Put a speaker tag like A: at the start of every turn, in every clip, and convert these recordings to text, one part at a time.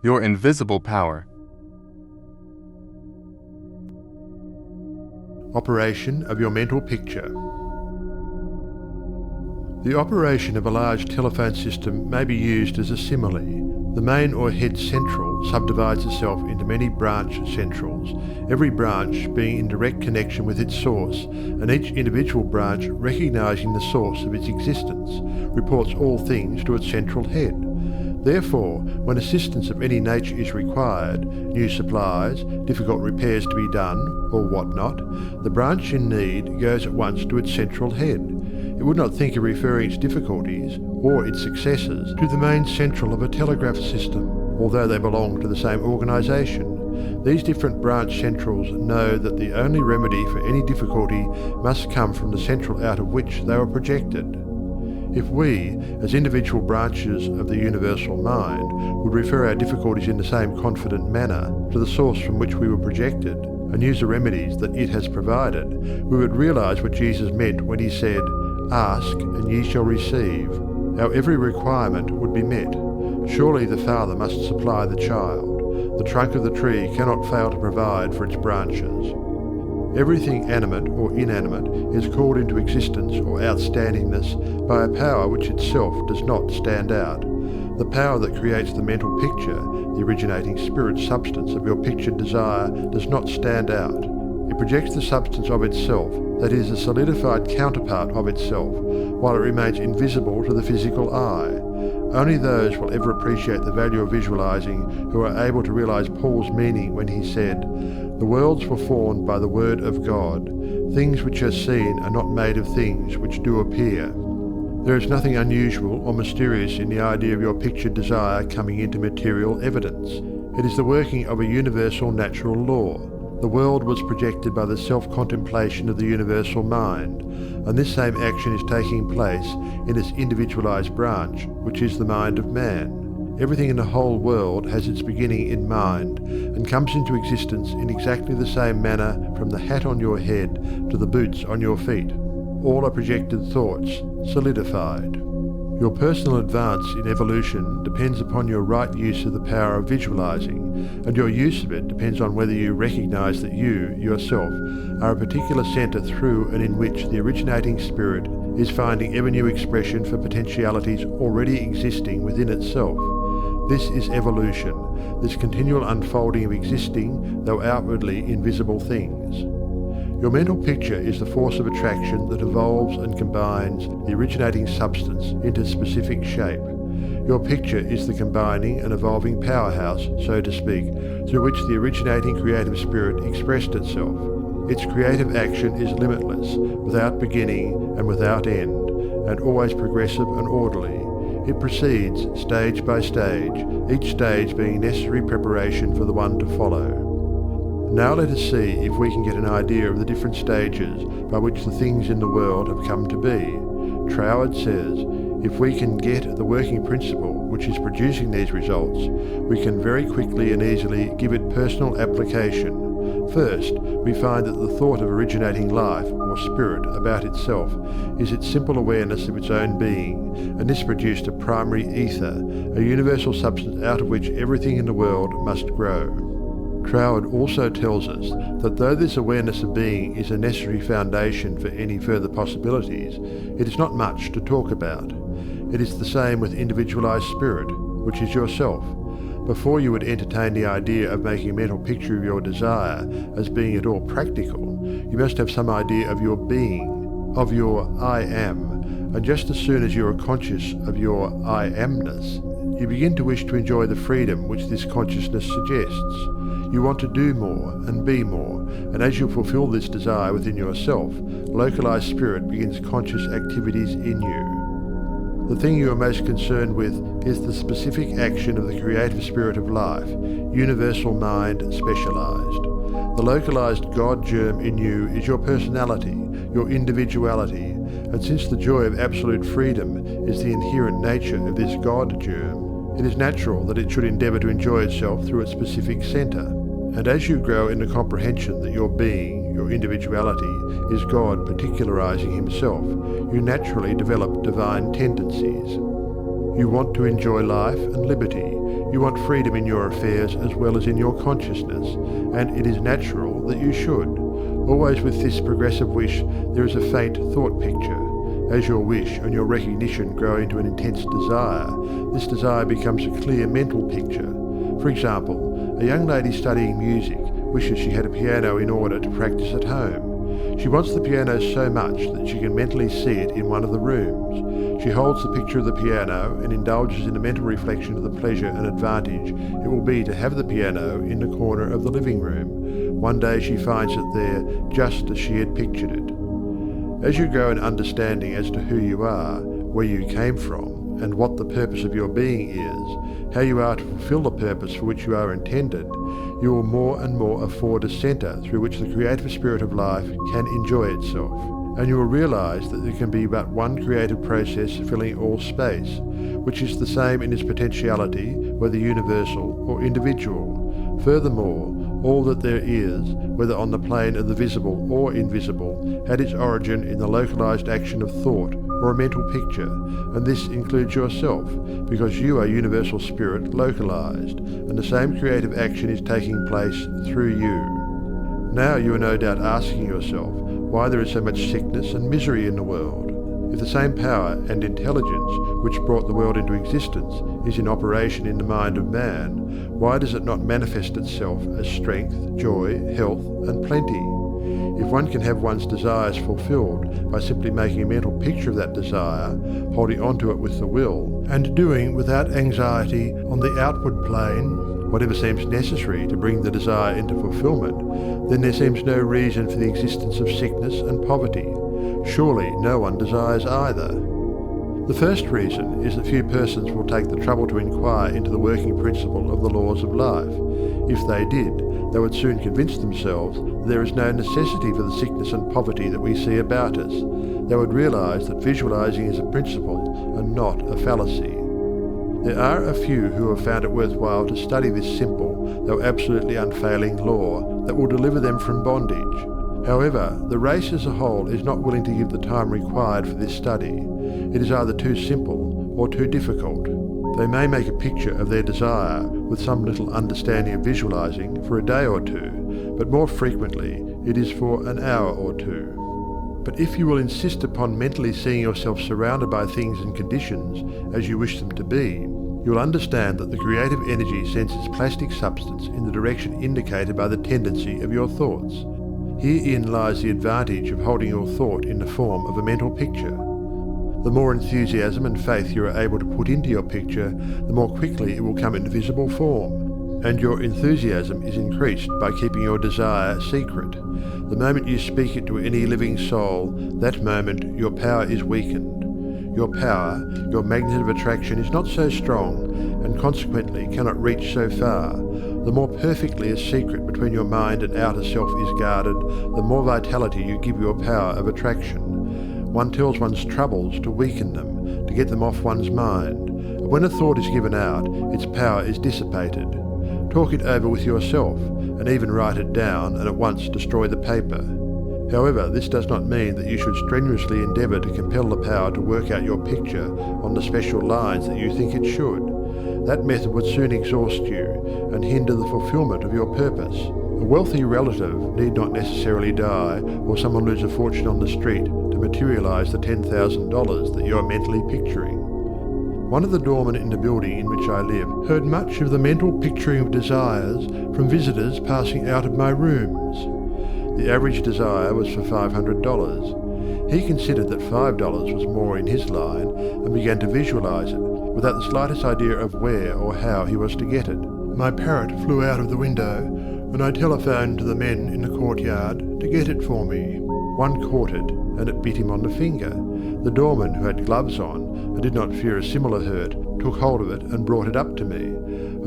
A: your invisible power.
B: Operation of your mental picture. The operation of a large telephone system may be used as a simile. The main or head central subdivides itself into many branch centrals, every branch being in direct connection with its source, and each individual branch recognizing the source of its existence, reports all things to its central head. Therefore, when assistance of any nature is required, new supplies, difficult repairs to be done, or whatnot, the branch in need goes at once to its central head. It would not think of referring its difficulties, or its successes, to the main central of a telegraph system, although they belong to the same organization. These different branch centrals know that the only remedy for any difficulty must come from the central out of which they were projected. If we, as individual branches of the universal mind, would refer our difficulties in the same confident manner to the source from which we were projected, and use the remedies that it has provided, we would realize what Jesus meant when he said, "Ask, and ye shall receive." Our every requirement would be met. Surely the Father must supply the child. The trunk of the tree cannot fail to provide for its branches. Everything animate or inanimate is called into existence or outstandingness by a power which itself does not stand out. The power that creates the mental picture, the originating spirit substance of your pictured desire, does not stand out. It projects the substance of itself, that is, a solidified counterpart of itself, while it remains invisible to the physical eye. Only those will ever appreciate the value of visualizing who are able to realize Paul's meaning when he said, "The worlds were formed by the word of God. Things which are seen are not made of things which do appear." There is nothing unusual or mysterious in the idea of your pictured desire coming into material evidence. It is the working of a universal natural law. The world was projected by the self-contemplation of the universal mind, and this same action is taking place in its individualized branch, which is the mind of man. Everything in the whole world has its beginning in mind, and comes into existence in exactly the same manner from the hat on your head to the boots on your feet. All are projected thoughts, solidified. Your personal advance in evolution depends upon your right use of the power of visualizing, and your use of it depends on whether you recognize that you, yourself, are a particular center through and in which the originating spirit is finding ever new expression for potentialities already existing within itself. This is evolution, this continual unfolding of existing, though outwardly invisible things. Your mental picture is the force of attraction that evolves and combines the originating substance into specific shape. Your picture is the combining and evolving powerhouse, so to speak, through which the originating creative spirit expressed itself. Its creative action is limitless, without beginning and without end, and always progressive and orderly. It proceeds stage by stage, each stage being necessary preparation for the one to follow. Now let us see if we can get an idea of the different stages by which the things in the world have come to be. Troward says, if we can get at the working principle which is producing these results, we can very quickly and easily give it personal application. First, we find that the thought of originating life, or spirit, about itself is its simple awareness of its own being, and this produced a primary ether, a universal substance out of which everything in the world must grow. Troward also tells us that though this awareness of being is a necessary foundation for any further possibilities, it is not much to talk about. It is the same with individualized spirit, which is yourself. Before you would entertain the idea of making a mental picture of your desire as being at all practical, you must have some idea of your being, of your I am, and just as soon as you are conscious of your I amness, you begin to wish to enjoy the freedom which this consciousness suggests. You want to do more and be more, and as you fulfill this desire within yourself, localized spirit begins conscious activities in you. The thing you are most concerned with is the specific action of the creative spirit of life, universal mind specialized. The localized God germ in you is your personality, your individuality, and since the joy of absolute freedom is the inherent nature of this God germ, it is natural that it should endeavor to enjoy itself through its specific center. And as you grow in the comprehension that your being, your individuality, is God particularizing himself, you naturally develop divine tendencies. You want to enjoy life and liberty. You want freedom in your affairs as well as in your consciousness, and it is natural that you should. Always with this progressive wish there is a faint thought picture. As your wish and your recognition grow into an intense desire, this desire becomes a clear mental picture. For example, a young lady studying music wishes she had a piano in order to practice at home. She wants the piano so much that she can mentally see it in one of the rooms. She holds the picture of the piano and indulges in a mental reflection of the pleasure and advantage it will be to have the piano in the corner of the living room. One day she finds it there just as she had pictured it. As you grow in understanding as to who you are, where you came from, and what the purpose of your being is, how you are to fulfill the purpose for which you are intended, you will more and more afford a centre through which the creative spirit of life can enjoy itself. And you will realize that there can be but one creative process filling all space, which is the same in its potentiality, whether universal or individual. Furthermore, all that there is, whether on the plane of the visible or invisible, had its origin in the localized action of thought or a mental picture, and this includes yourself, because you are universal spirit localized, and the same creative action is taking place through you. Now you are no doubt asking yourself why there is so much sickness and misery in the world. If the same power and intelligence which brought the world into existence is in operation in the mind of man, why does it not manifest itself as strength, joy, health, and plenty? If one can have one's desires fulfilled by simply making a mental picture of that desire, holding onto it with the will, and doing without anxiety on the outward plane whatever seems necessary to bring the desire into fulfillment, then there seems no reason for the existence of sickness and poverty. Surely no one desires either. The first reason is that few persons will take the trouble to inquire into the working principle of the laws of life. If they did, they would soon convince themselves that there is no necessity for the sickness and poverty that we see about us. They would realize that visualizing is a principle and not a fallacy. There are a few who have found it worthwhile to study this simple, though absolutely unfailing law that will deliver them from bondage. However, the race as a whole is not willing to give the time required for this study. It is either too simple or too difficult. They may make a picture of their desire with some little understanding of visualizing for a day or two, but more frequently it is for an hour or two. But if you will insist upon mentally seeing yourself surrounded by things and conditions as you wish them to be, you will understand that the creative energy sends its plastic substance in the direction indicated by the tendency of your thoughts. Herein lies the advantage of holding your thought in the form of a mental picture. The more enthusiasm and faith you are able to put into your picture, the more quickly it will come into visible form. And your enthusiasm is increased by keeping your desire secret. The moment you speak it to any living soul, that moment your power is weakened. Your power, your magnet of attraction, is not so strong, and consequently cannot reach so far. The more perfectly a secret between your mind and outer self is guarded, the more vitality you give your power of attraction. One tells one's troubles to weaken them, to get them off one's mind. And when a thought is given out, its power is dissipated. Talk it over with yourself, and even write it down and at once destroy the paper. However, this does not mean that you should strenuously endeavour to compel the power to work out your picture on the special lines that you think it should. That method would soon exhaust you and hinder the fulfilment of your purpose. A wealthy relative need not necessarily die or someone lose a fortune on the street to materialize the $10,000 that you are mentally picturing. One of the doormen in the building in which I live heard much of the mental picturing of desires from visitors passing out of my rooms. The average desire was for $500. He considered that $5 was more in his line and began to visualize it, without the slightest idea of where or how he was to get it. My parrot flew out of the window, and I telephoned to the men in the courtyard to get it for me. One caught it, and it bit him on the finger. The doorman, who had gloves on and did not fear a similar hurt, took hold of it and brought it up to me.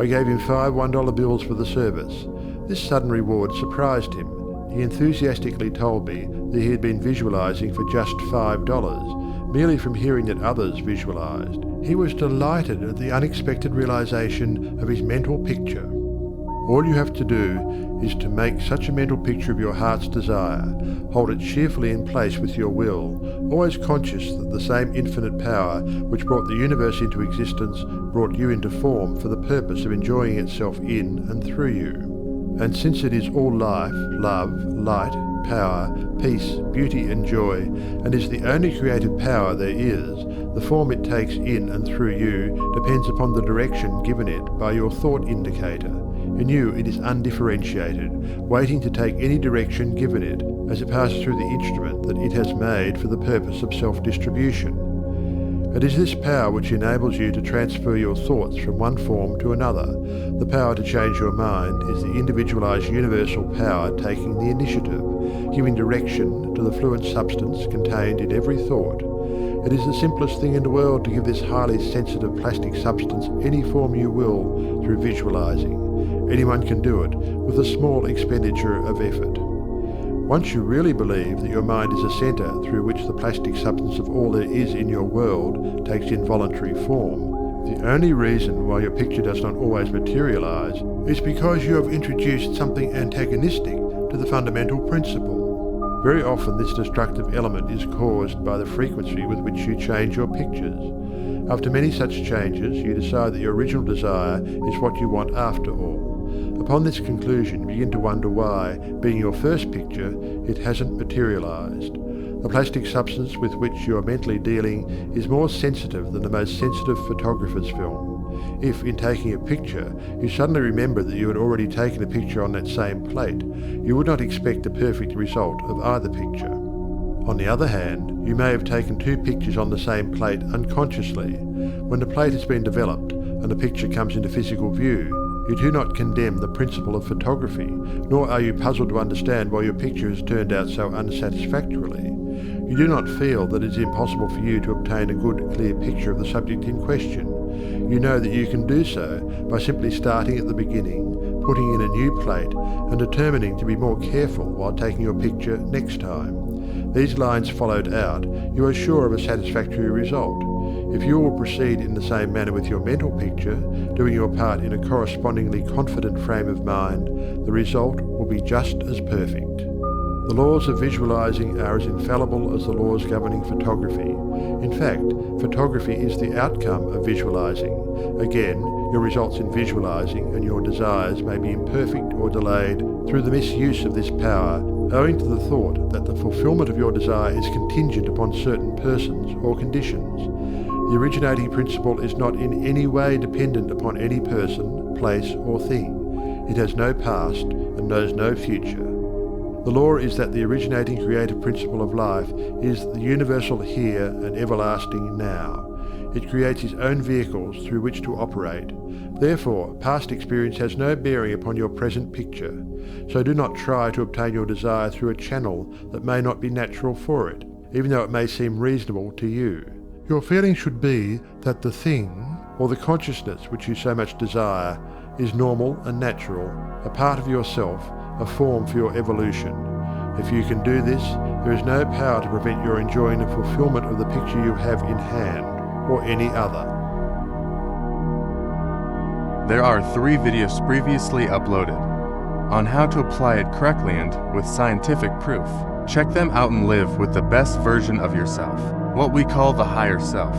B: I gave him 5 $1 bills for the service. This sudden reward surprised him. He enthusiastically told me that he had been visualizing for just $5, merely from hearing that others visualized. He was delighted at the unexpected realization of his mental picture. All you have to do is to make such a mental picture of your heart's desire, hold it cheerfully in place with your will, always conscious that the same infinite power which brought the universe into existence brought you into form for the purpose of enjoying itself in and through you. And since it is all life, love, light, power, peace, beauty and joy, and is the only creative power there is, the form it takes in and through you depends upon the direction given it by your thought indicator. In you it is undifferentiated, waiting to take any direction given it as it passes through the instrument that it has made for the purpose of self-distribution. It is this power which enables you to transfer your thoughts from one form to another. The power to change your mind is the individualized universal power taking the initiative, giving direction to the fluent substance contained in every thought. It is the simplest thing in the world to give this highly sensitive plastic substance any form you will through visualizing. Anyone can do it with a small expenditure of effort. Once you really believe that your mind is a center through which the plastic substance of all there is in your world takes involuntary form, the only reason why your picture does not always materialize is because you have introduced something antagonistic to the fundamental principle. Very often this destructive element is caused by the frequency with which you change your pictures. After many such changes, you decide that your original desire is what you want after all. Upon this conclusion, you begin to wonder why, being your first picture, it hasn't materialized. The plastic substance with which you are mentally dealing is more sensitive than the most sensitive photographer's film. If, in taking a picture, you suddenly remember that you had already taken a picture on that same plate, you would not expect a perfect result of either picture. On the other hand, you may have taken two pictures on the same plate unconsciously. When the plate has been developed and the picture comes into physical view, you do not condemn the principle of photography, nor are you puzzled to understand why your picture has turned out so unsatisfactorily. You do not feel that it is impossible for you to obtain a good, clear picture of the subject in question. You know that you can do so by simply starting at the beginning, putting in a new plate, and determining to be more careful while taking your picture next time. These lines followed out, you are sure of a satisfactory result. If you will proceed in the same manner with your mental picture, doing your part in a correspondingly confident frame of mind, the result will be just as perfect. The laws of visualizing are as infallible as the laws governing photography. In fact, photography is the outcome of visualizing. Again, your results in visualizing and your desires may be imperfect or delayed through the misuse of this power, owing to the thought that the fulfillment of your desire is contingent upon certain persons or conditions. The originating principle is not in any way dependent upon any person, place, or thing. It has no past and knows no future. The law is that the originating creative principle of life is the universal here and everlasting now. It creates its own vehicles through which to operate. Therefore, past experience has no bearing upon your present picture. So do not try to obtain your desire through a channel that may not be natural for it, even though it may seem reasonable to you. Your feeling should be that the thing, or the consciousness which you so much desire, is normal and natural, a part of yourself, a form for your evolution. If you can do this, there is no power to prevent your enjoying the fulfillment of the picture you have in hand, or any other.
A: There are 3 videos previously uploaded on how to apply it correctly and with scientific proof. Check them out and live with the best version of yourself, what we call the higher self.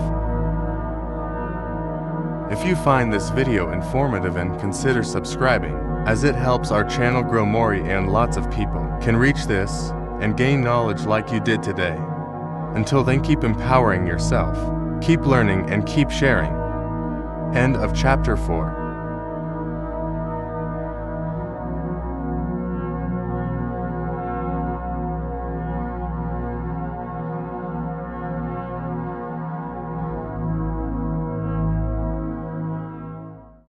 A: If you find this video informative, and consider subscribing, as it helps our channel grow more and lots of people can reach this and gain knowledge like you did today. Until then, keep empowering yourself, keep learning and keep sharing. End of chapter 4.